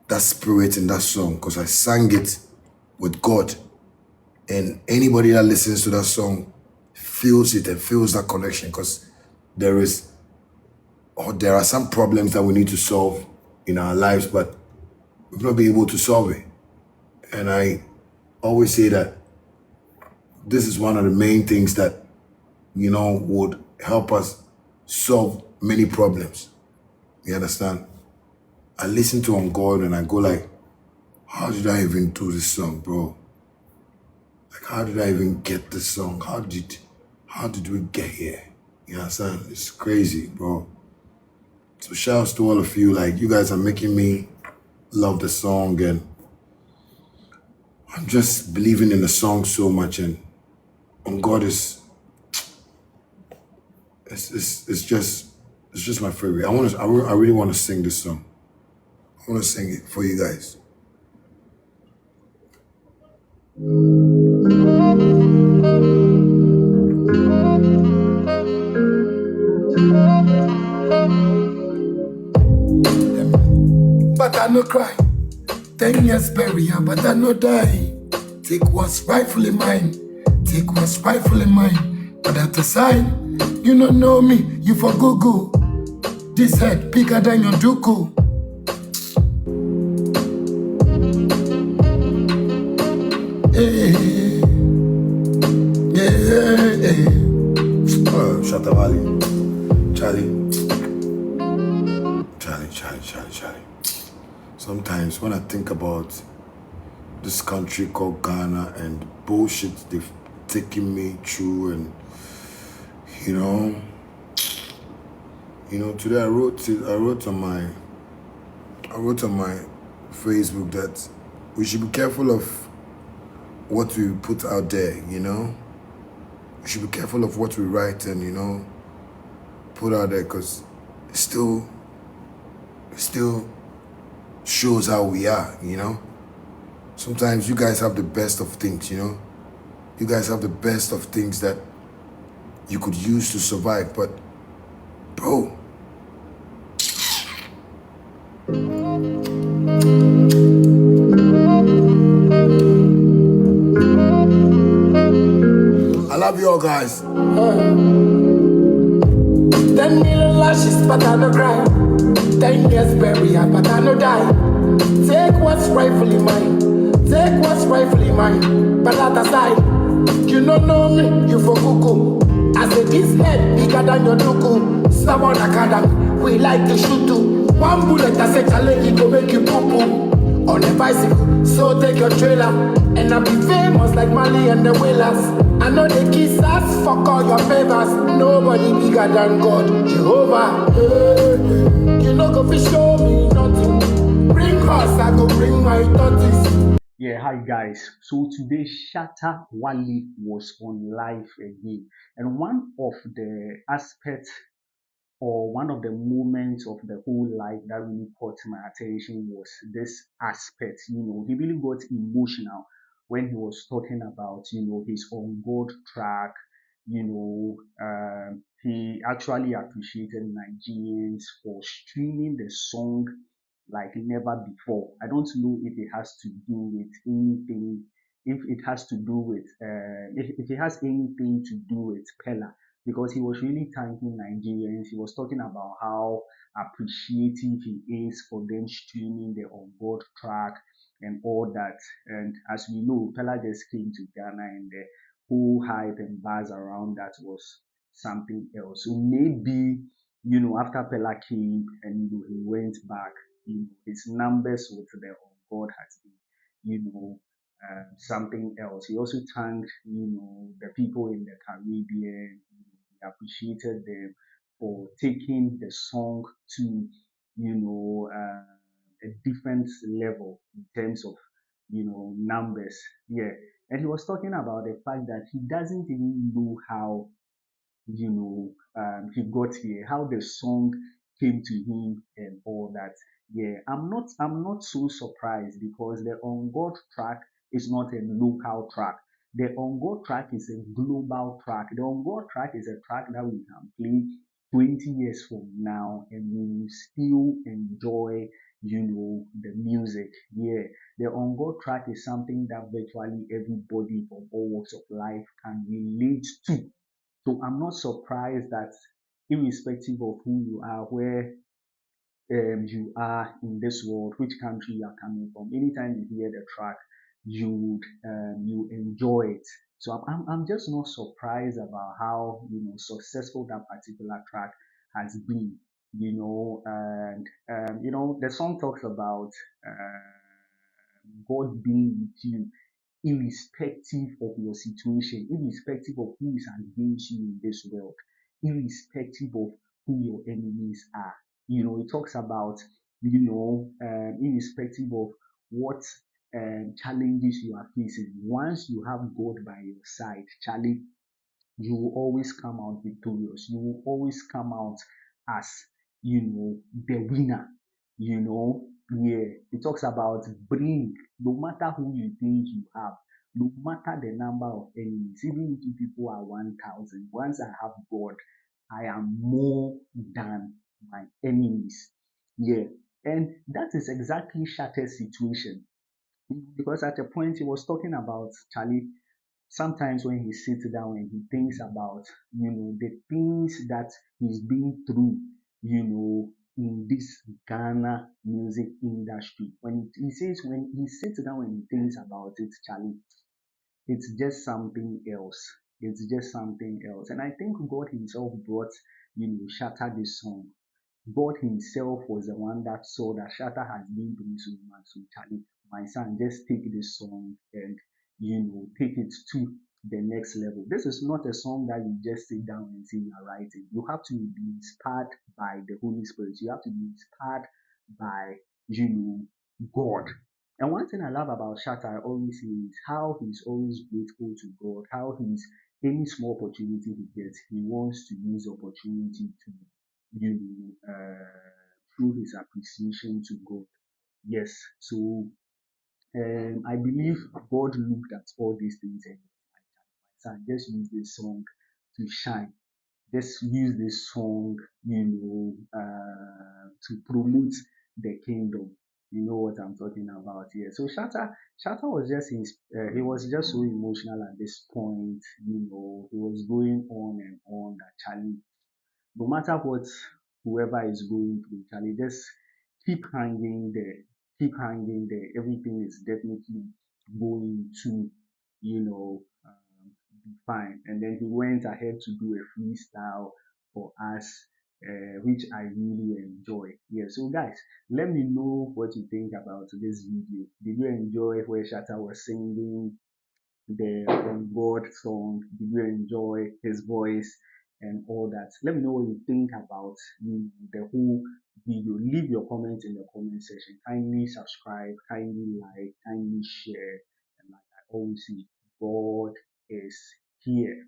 that spirit in that song because I sang it with God. And anybody that listens to that song feels it and feels that connection because there are some problems that we need to solve in our lives, but we've not been able to solve it. And I always say that this is one of the main things that, would help us solve many problems. You understand? I listen to On God and I go like, how did I even do this song, bro? Like, how did I even get this song? How did we get here? You understand? It's crazy, bro. So shouts to all of you. Like, you guys are making me love the song, and I'm just believing in the song so much. And On God is it's just my favorite. I really want to sing this song. I want to sing it for you guys. But I no cry. 10 years burial, but I no die. Take what's rightfully mine. Take what's rightfully mine. But at the sign, you don't know me, you for Google. This head bigger than your duku. Hey, yeah. Oh, Shatta Wale. Charlie. Sometimes when I think about this country called Ghana and bullshit they've taken me through, and today I wrote on my Facebook that we should be careful of what we put out there. We should be careful of what we write and put out there, because it still shows how we are. Sometimes you guys have the best of things. You guys have the best of things that you could use to survive, but bro, I love you all, guys. 10 million lashes, but I no cry. 10 years burial, but I no die. Take what's rightfully mine. Take what's rightfully mine. But at the side, you don't know me, you for cuckoo. I say this head bigger than your duku. Someone academy, we like to shoot too. One bullet, I say challenge, go make you poo-poo. On a bicycle, so take your trailer. And I'll be famous like Mali and the Whalers. I know they kiss us, fuck all your favors. Nobody bigger than God, Jehovah. You know go fi show me nothing. Bring us, I go bring my tortoise. Yeah, hi guys. So today Shatta Wale was on live again, and one of the aspects or one of the moments of the whole life that really caught my attention was this aspect. He really got emotional when he was talking about his on board track. He actually appreciated Nigerians for streaming the song like never before. I don't know if it has to do with anything, if it has to do with, if it has anything to do with Pella, because he was really thanking Nigerians. He was talking about how appreciative he is for them streaming the onboard track and all that. And as we know, Pella just came to Ghana, and the whole hype and buzz around that was something else. So maybe, after Pella came and he went back, his numbers with the onboard has been, something else. He also thanked, the people in the Caribbean. He appreciated them for taking the song to, a different level in terms of, numbers. Yeah. And he was talking about the fact that he doesn't even know how he got here, how the song came to him and all that. Yeah, I'm not so surprised because the On God track is not a local track. The On God track is a global track. The On God track is a track that we can play 20 years from now and we will still enjoy the music. Yeah, the On God track is something that virtually everybody from all walks of life can relate to. So I'm not surprised that irrespective of who you are, where you are in this world, which country you are coming from, anytime you hear the track, you enjoy it. So I'm just not surprised about how successful that particular track has been. And the song talks about God being with you irrespective of your situation, irrespective of who is against you in this world, irrespective of who your enemies are. It talks about, irrespective of what challenges you are facing. Once you have God by your side, Charlie, you will always come out victorious. You will always come out as, the winner. Yeah, it talks about bring, no matter who you think you have, no matter the number of enemies, even if people are 1,000, once I have God, I am more than my enemies. Yeah, and that is exactly Shatter's situation. Because at a point he was talking about Charlie, sometimes when he sits down and he thinks about the things that he's been through in this Ghana music industry, when he says, when he sits down and he thinks about it, Charlie, it's just something else. It's just something else. And I think God himself brought Shatta this song. God himself was the one that saw that Shatta has been doing so much. So Charlie, my son, just take this song and take it to the next level. This is not a song that you just sit down and sing and writing. You have to be inspired by the Holy Spirit. You have to be inspired by God. And one thing I love about Shatta, I always say, is how he's always grateful to God, how he's any small opportunity he gets, he wants to use the opportunity to show his appreciation to God. Yes, so I believe God looked at all these things and my son, just use this song to shine. Just use this song, to promote the kingdom. You know what I'm talking about here. So Shatta was just he was just so emotional at this point. He was going on and on that Charlie, no matter what whoever is going through, Charlie, just keep hanging there. Keep hanging there. Everything is definitely going to, be fine. And then he went ahead to do a freestyle for us, which I really enjoy. Yeah, so guys, let me know what you think about this video. Did you enjoy where Shatta was singing the On God song? Did you enjoy his voice and all that? Let me know what you think about the whole video. Leave your comments in the comment section. Kindly subscribe, kindly like, kindly share. And like I always say, God is here.